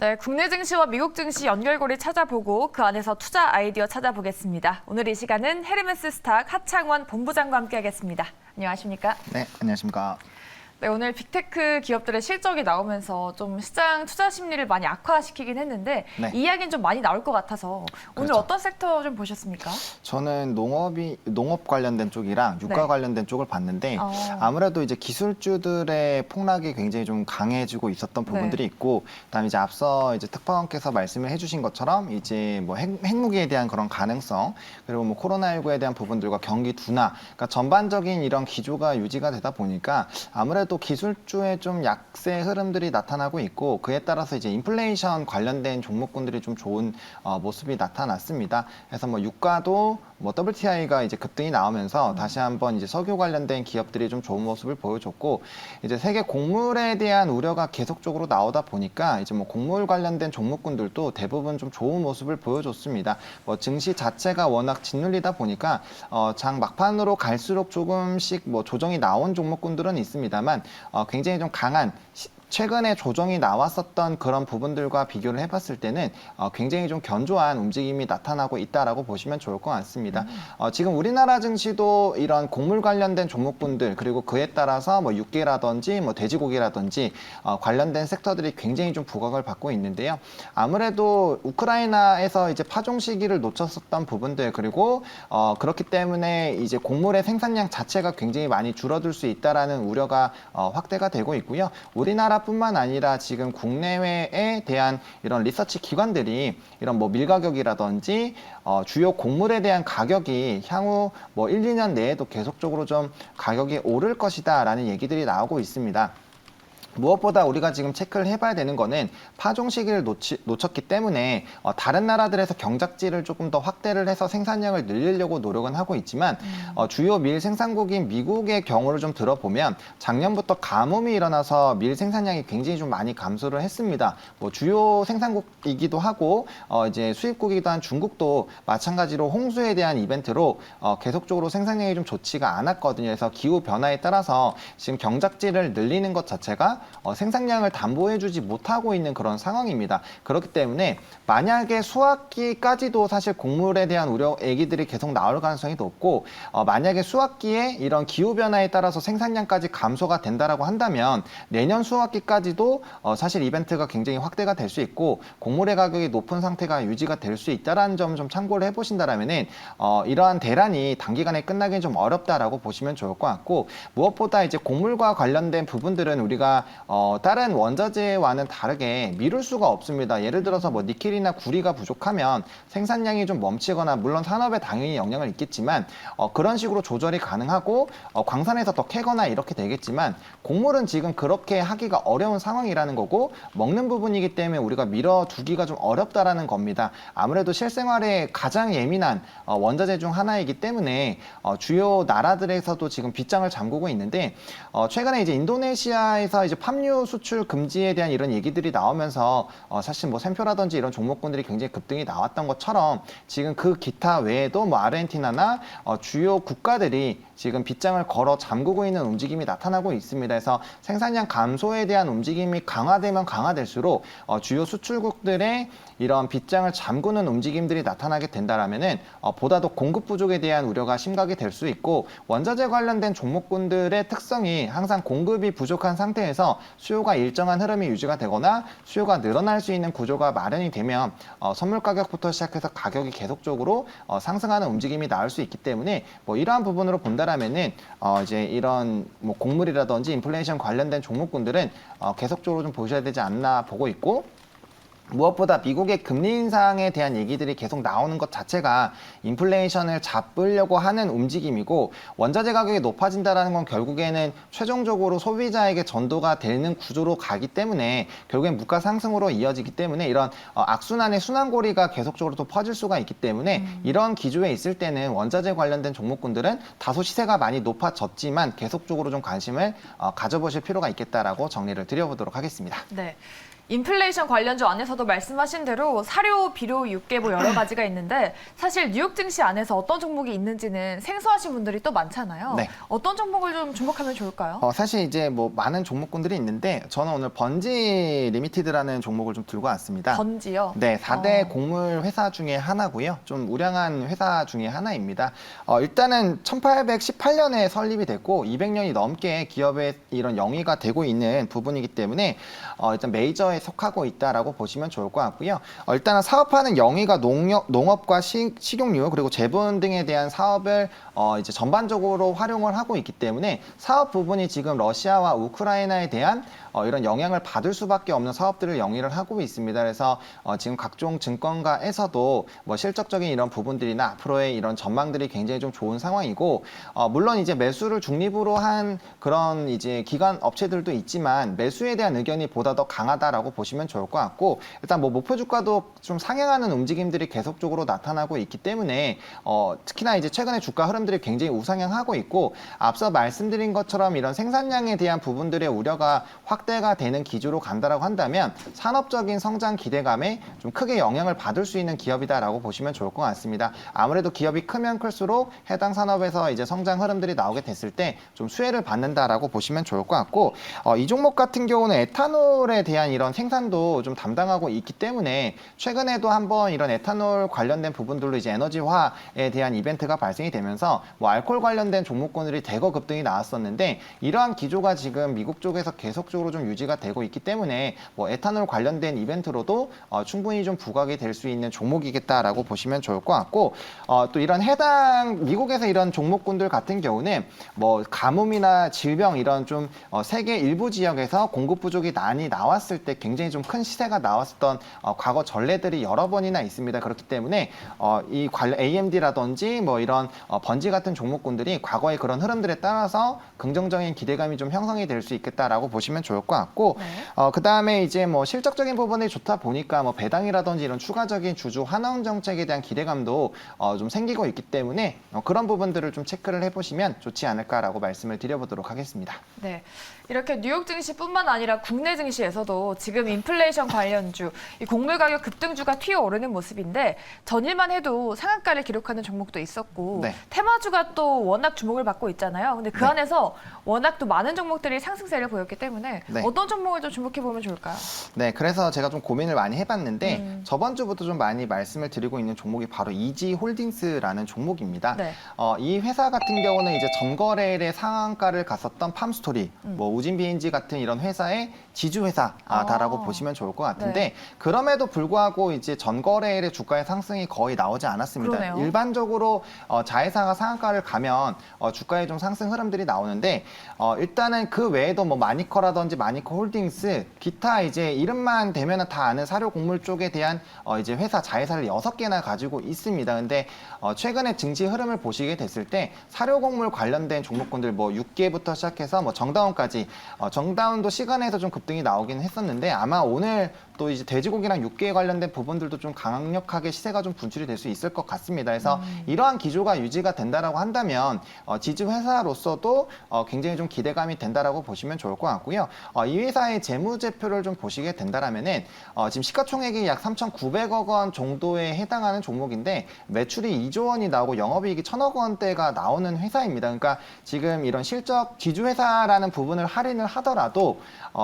네, 국내 증시와 미국 증시 연결고리 찾아보고 그 안에서 투자 아이디어 찾아보겠습니다. 오늘 이 시간은 헤르메스 스탁 하창원 본부장과 함께하겠습니다. 안녕하십니까? 네, 안녕하십니까. 네, 오늘 빅테크 기업들의 실적이 나오면서 좀 시장 투자 심리를 많이 악화시키긴 했는데 네. 이야기는 좀 많이 나올 것 같아서 오늘 그렇죠. 어떤 섹터 좀 보셨습니까? 저는 농업 관련된 쪽이랑 유가 네. 관련된 쪽을 봤는데 아무래도 이제 기술주들의 폭락이 굉장히 좀 강해지고 있었던 부분들이 네. 있고, 그다음에 이제 앞서 이제 특파원께서 말씀을 해주신 것처럼 이제 뭐 핵무기에 대한 그런 가능성, 그리고 뭐 코로나19에 대한 부분들과 경기 둔화, 그러니까 전반적인 이런 기조가 유지가 되다 보니까 아무래도 기술주의 좀 약세 흐름들이 나타나고 있고, 그에 따라서 이제 인플레이션 관련된 종목군들이 좀 좋은 모습이 나타났습니다. 그래서 뭐 유가도 뭐 WTI가 이제 급등이 나오면서 다시 한번 이제 석유 관련된 기업들이 좀 좋은 모습을 보여줬고, 이제 세계 곡물에 대한 우려가 계속적으로 나오다 보니까 이제 뭐 곡물 관련된 종목군들도 대부분 좀 좋은 모습을 보여줬습니다. 뭐 증시 자체가 워낙 짓눌리다 보니까 장 막판으로 갈수록 조금씩 뭐 조정이 나온 종목군들은 있습니다만 굉장히 좀 강한 최근에 조정이 나왔었던 그런 부분들과 비교를 해봤을 때는 굉장히 좀 견조한 움직임이 나타나고 있다라고 보시면 좋을 것 같습니다. 지금 우리나라 증시도 이런 곡물 관련된 종목군들, 그리고 그에 따라서 뭐 육개라든지 뭐 돼지고기라든지 관련된 섹터들이 굉장히 좀 부각을 받고 있는데요. 아무래도 우크라이나에서 이제 파종 시기를 놓쳤었던 부분들, 그리고 그렇기 때문에 이제 곡물의 생산량 자체가 굉장히 많이 줄어들 수 있다라는 우려가 확대가 되고 있고요. 우리나라뿐만 아니라 지금 국내외에 대한 이런 리서치 기관들이 이런 뭐 밀가격이라든지 주요 곡물에 대한 가격이 향후 뭐 1, 2년 내에도 계속적으로 좀 가격이 오를 것이다라는 얘기들이 나오고 있습니다. 무엇보다 우리가 지금 체크를 해봐야 되는 거는 파종 시기를 놓쳤기 때문에 다른 나라들에서 경작지를 조금 더 확대를 해서 생산량을 늘리려고 노력은 하고 있지만 주요 밀 생산국인 미국의 경우를 좀 들어보면 작년부터 가뭄이 일어나서 밀 생산량이 굉장히 좀 많이 감소를 했습니다. 뭐 주요 생산국이기도 하고 이제 수입국이기도 한 중국도 마찬가지로 홍수에 대한 이벤트로 계속적으로 생산량이 좀 좋지가 않았거든요. 그래서 기후 변화에 따라서 지금 경작지를 늘리는 것 자체가 생산량을 담보해주지 못하고 있는 그런 상황입니다. 그렇기 때문에 만약에 수확기까지도 사실 곡물에 대한 우려 얘기들이 계속 나올 가능성이 높고, 만약에 수확기에 이런 기후 변화에 따라서 생산량까지 감소가 된다라고 한다면 내년 수확기까지도 사실 이벤트가 굉장히 확대가 될 수 있고 곡물의 가격이 높은 상태가 유지가 될 수 있다라는 점 좀 참고를 해보신다라면은 이러한 대란이 단기간에 끝나기는 좀 어렵다라고 보시면 좋을 것 같고, 무엇보다 이제 곡물과 관련된 부분들은 우리가 다른 원자재와는 다르게 미룰 수가 없습니다. 예를 들어서 뭐 니켈이나 구리가 부족하면 생산량이 좀 멈추거나, 물론 산업에 당연히 영향을 있겠지만 그런 식으로 조절이 가능하고 광산에서 더 캐거나 이렇게 되겠지만, 곡물은 지금 그렇게 하기가 어려운 상황이라는 거고 먹는 부분이기 때문에 우리가 밀어두기가 좀 어렵다라는 겁니다. 아무래도 실생활에 가장 예민한 원자재 중 하나이기 때문에 주요 나라들에서도 지금 빗장을 잠그고 있는데, 최근에 이제 인도네시아에서 이제 팜유 수출 금지에 대한 이런 얘기들이 나오면서 사실 뭐 샘표라든지 이런 종목군들이 굉장히 급등이 나왔던 것처럼 지금 그 기타 외에도 뭐 아르헨티나나 주요 국가들이 지금 빗장을 걸어 잠그고 있는 움직임이 나타나고 있습니다. 그래서 생산량 감소에 대한 움직임이 강화되면 강화될수록 주요 수출국들의 이런 빗장을 잠그는 움직임들이 나타나게 된다라면은 보다도 공급 부족에 대한 우려가 심각이 될 수 있고, 원자재 관련된 종목군들의 특성이 항상 공급이 부족한 상태에서 수요가 일정한 흐름이 유지가 되거나 수요가 늘어날 수 있는 구조가 마련이 되면 선물 가격부터 시작해서 가격이 계속적으로 상승하는 움직임이 나올 수 있기 때문에, 뭐 이러한 부분으로 본다라면은 이제 이런 뭐 곡물이라든지 인플레이션 관련된 종목군들은 계속적으로 좀 보셔야 되지 않나 보고 있고, 무엇보다 미국의 금리 인상에 대한 얘기들이 계속 나오는 것 자체가 인플레이션을 잡으려고 하는 움직임이고, 원자재 가격이 높아진다는 건 결국에는 최종적으로 소비자에게 전도가 되는 구조로 가기 때문에 결국엔 물가 상승으로 이어지기 때문에 이런 악순환의 순환고리가 계속적으로 또 퍼질 수가 있기 때문에 이런 기조에 있을 때는 원자재 관련된 종목군들은 다소 시세가 많이 높아졌지만 계속적으로 좀 관심을 가져보실 필요가 있겠다라고 정리를 드려보도록 하겠습니다. 네. 인플레이션 관련주 안에서도 말씀하신 대로 사료, 비료, 육계 뭐 여러 가지가 있는데 사실 뉴욕 증시 안에서 어떤 종목이 있는지는 생소하신 분들이 또 많잖아요. 네. 어떤 종목을 좀 주목하면 좋을까요? 사실 이제 뭐 많은 종목군들이 있는데 저는 오늘 번지 리미티드라는 종목을 좀 들고 왔습니다. 번지요? 네, 4대 곡물 회사 중에 하나고요. 좀 우량한 회사 중에 하나입니다. 일단은 1818년에 설립이 됐고 200년이 넘게 기업의 이런 영위가 되고 있는 부분이기 때문에 일단 메이저에 속하고 있다라고 보시면 좋을 것 같고요. 일단은 사업하는 영위가 농업과 식용유 그리고 제분 등에 대한 사업을 이제 전반적으로 활용을 하고 있기 때문에 사업 부분이 지금 러시아와 우크라이나에 대한 이런 영향을 받을 수밖에 없는 사업들을 영위를 하고 있습니다. 그래서 지금 각종 증권가에서도 뭐 실적적인 이런 부분들이나 앞으로의 이런 전망들이 굉장히 좀 좋은 상황이고 물론 이제 매수를 중립으로 한 그런 이제 기관 업체들도 있지만 매수에 대한 의견이 보다 더 강하다라고 보시면 좋을 것 같고 일단 뭐 목표 주가도 좀 상향하는 움직임들이 계속적으로 나타나고 있기 때문에 특히나 이제 최근에 주가 흐름들이 굉장히 우상향하고 있고 앞서 말씀드린 것처럼 이런 생산량에 대한 부분들의 우려가 확대가 되는 기조로 간다라고 한다면 산업적인 성장 기대감에 좀 크게 영향을 받을 수 있는 기업이다라고 보시면 좋을 것 같습니다. 아무래도 기업이 크면 클수록 해당 산업에서 이제 성장 흐름들이 나오게 됐을 때 좀 수혜를 받는다라고 보시면 좋을 것 같고 이 종목 같은 경우는 에탄올에 대한 이런 생산도 좀 담당하고 있기 때문에 최근에도 한번 이런 에탄올 관련된 부분들로 이제 에너지화에 대한 이벤트가 발생이 되면서 뭐 알코올 관련된 종목군들이 대거 급등이 나왔었는데 이러한 기조가 지금 미국 쪽에서 계속적으로 좀 유지가 되고 있기 때문에 뭐 에탄올 관련된 이벤트로도 충분히 좀 부각이 될 수 있는 종목이겠다라고 보시면 좋을 것 같고 또 이런 해당 미국에서 이런 종목군들 같은 경우는 뭐 가뭄이나 질병 이런 좀 세계 일부 지역에서 공급 부족이 많이 나왔을 때 굉장히 좀 큰 시세가 나왔었던 과거 전례들이 여러 번이나 있습니다. 그렇기 때문에 이 AMD라든지 뭐 이런 번지 같은 종목군들이 과거의 그런 흐름들에 따라서 긍정적인 기대감이 좀 형성이 될 수 있겠다라고 보시면 좋을 것 같고 그 다음에 이제 뭐 실적적인 부분이 좋다 보니까 뭐 배당이라든지 이런 추가적인 주주 환원 정책에 대한 기대감도 좀 생기고 있기 때문에 그런 부분들을 좀 체크를 해보시면 좋지 않을까라고 말씀을 드려보도록 하겠습니다. 네, 이렇게 뉴욕 증시뿐만 아니라 국내 증시에서도 지금 인플레이션 관련주, 이 곡물 가격 급등주가 튀어오르는 모습인데 전일만 해도 상한가를 기록하는 종목도 있었고 네. 테마주가 또 워낙 주목을 받고 있잖아요. 근데 그 네. 안에서 워낙 또 많은 종목들이 상승세를 보였기 때문에 네. 어떤 종목을 좀 주목해 보면 좋을까요? 네, 그래서 제가 좀 고민을 많이 해봤는데 저번 주부터 좀 많이 말씀을 드리고 있는 종목이 바로 이지홀딩스라는 종목입니다. 네. 이 회사 같은 경우는 이제 전거래일에 상한가를 갔었던 팜스토리, 뭐 우진비엔지 같은 이런 회사의 지주회사다라고 보시면 좋을 것 같은데 네. 그럼에도 불구하고 이제 전거래일의 주가의 상승이 거의 나오지 않았습니다. 그러네요. 일반적으로 자회사가 상한가를 가면 주가에 좀 상승 흐름들이 나오는데 일단은 그 외에도 뭐 마니커라든지 마니커 홀딩스, 기타 이제 이름만 대면은 다 아는 사료 곡물 쪽에 대한 이제 회사 자회사를 6개나 가지고 있습니다. 근데 최근에 증시 흐름을 보시게 됐을 때 사료 곡물 관련된 종목군들 뭐 6개부터 시작해서 뭐 정다운까지 정다운도 시간에서 좀 급등이 나오긴 했었는데 아마 오늘 또 이제 돼지고기랑 육개에 관련된 부분들도 좀 강력하게 시세가 좀 분출이 될 수 있을 것 같습니다. 그래서 이러한 기조가 유지가 된다라고 한다면 지주 회사로서도 굉장히 좀 기대감이 된다라고 보시면 좋을 것 같고요. 이 회사의 재무제표를 좀 보시게 된다라면은 지금 시가총액이 약 3,900억 원 정도에 해당하는 종목인데 매출이 2조 원이 나오고 영업이익이 1,000억 원대가 나오는 회사입니다. 그러니까 지금 이런 실적 지주 회사라는 부분을 할인을 하더라도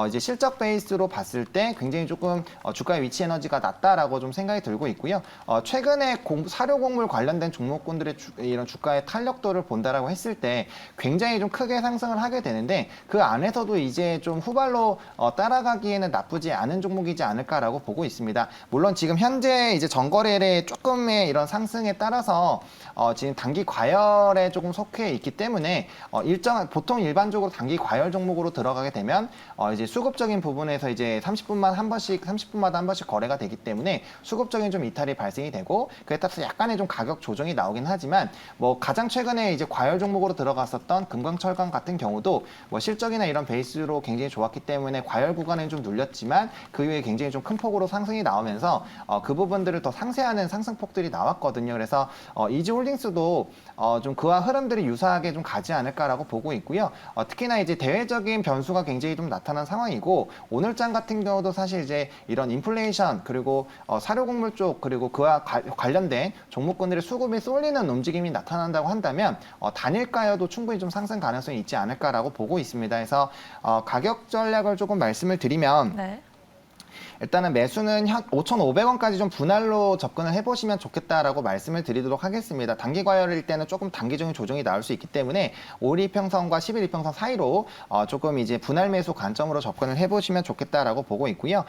이제 실적 베이스로 봤을 때 굉장히 조금 주가의 위치 에너지가 낮다라고 좀 생각이 들고 있고요. 최근에 사료 곡물 관련된 종목군들의 이런 주가의 탄력도를 본다라고 했을 때 굉장히 좀 크게 상승을 하게 되는데 그 안에서도 이제 좀 후발로 따라가기에는 나쁘지 않은 종목이지 않을까라고 보고 있습니다. 물론 지금 현재 이제 전거래일의 조금의 이런 상승에 따라서 지금 단기 과열에 조금 속해 있기 때문에 보통 일반적으로 단기 과열 종목으로 들어가게 되면 이제 수급적인 부분에서 이제 30분마다 한 번씩 거래가 되기 때문에 수급적인 좀 이탈이 발생이 되고 그에 따라서 약간의 좀 가격 조정이 나오긴 하지만 뭐 가장 최근에 이제 과열 종목으로 들어갔었던 금강철강 같은 경우도 뭐 실적이나 이런 베이스로 굉장히 좋았기 때문에 과열 구간은 좀 눌렸지만 그 이후에 굉장히 좀 큰 폭으로 상승이 나오면서 그 부분들을 더 상쇄하는 상승폭들이 나왔거든요. 그래서 이지홀딩스도 좀 그와 흐름들이 유사하게 좀 가지 않을까라고 보고 있고요. 특히나 이제 대외적인 외부적인 변수가 굉장히 좀 나타난 상황이고 오늘장 같은 경우도 사실 이제 이런 인플레이션 그리고 사료곡물 쪽 그리고 그와 관련된 종목군들의 수급이 쏠리는 움직임이 나타난다고 한다면 단일가여도 충분히 좀 상승 가능성이 있지 않을까라고 보고 있습니다. 그래서 가격 전략을 조금 말씀을 드리면 네. 일단은 매수는 5,500원까지 좀 분할로 접근을 해보시면 좋겠다라고 말씀을 드리도록 하겠습니다. 단기 과열일 때는 조금 단기적인 조정이 나올 수 있기 때문에 5일2평선과 11일평선 사이로 조금 이제 분할 매수 관점으로 접근을 해보시면 좋겠다라고 보고 있고요.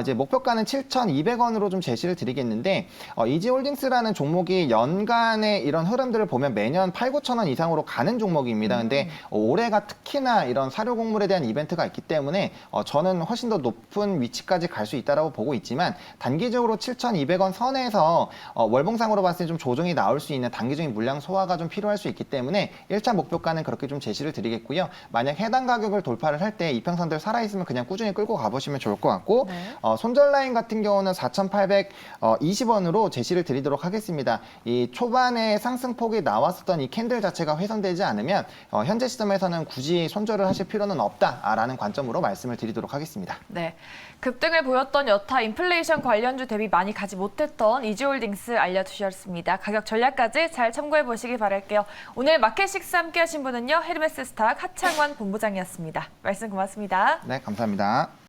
이제 목표가는 7,200원으로 좀 제시를 드리겠는데 이지홀딩스라는 종목이 연간의 이런 흐름들을 보면 매년 8,9,000원 이상으로 가는 종목입니다. 근데 올해가 특히나 이런 사료곡물에 대한 이벤트가 있기 때문에 저는 훨씬 더 높은 위치까지 갈 수 있다라고 보고 있지만 단기적으로 7,200원 선에서 월봉상으로 봤을 때 좀 조정이 나올 수 있는 단기적인 물량 소화가 좀 필요할 수 있기 때문에 1차 목표가는 그렇게 좀 제시를 드리겠고요. 만약 해당 가격을 돌파를 할 때 이평선들 살아있으면 그냥 꾸준히 끌고 가보시면 좋을 것 같고 네. 손절 라인 같은 경우는 4,820원으로 제시를 드리도록 하겠습니다. 이 초반에 상승폭이 나왔었던 이 캔들 자체가 훼손되지 않으면 현재 시점에서는 굳이 손절을 하실 필요는 없다라는 관점으로 말씀을 드리도록 하겠습니다. 네. 급등을 보였던 여타 인플레이션 관련주 대비 많이 가지 못했던 이지홀딩스 알려주셨습니다. 가격 전략까지 잘 참고해 보시기 바랄게요. 오늘 마켓식스 함께 하신 분은요. 헤르메스 스탁 하창원 본부장이었습니다. 말씀 고맙습니다. 네, 감사합니다.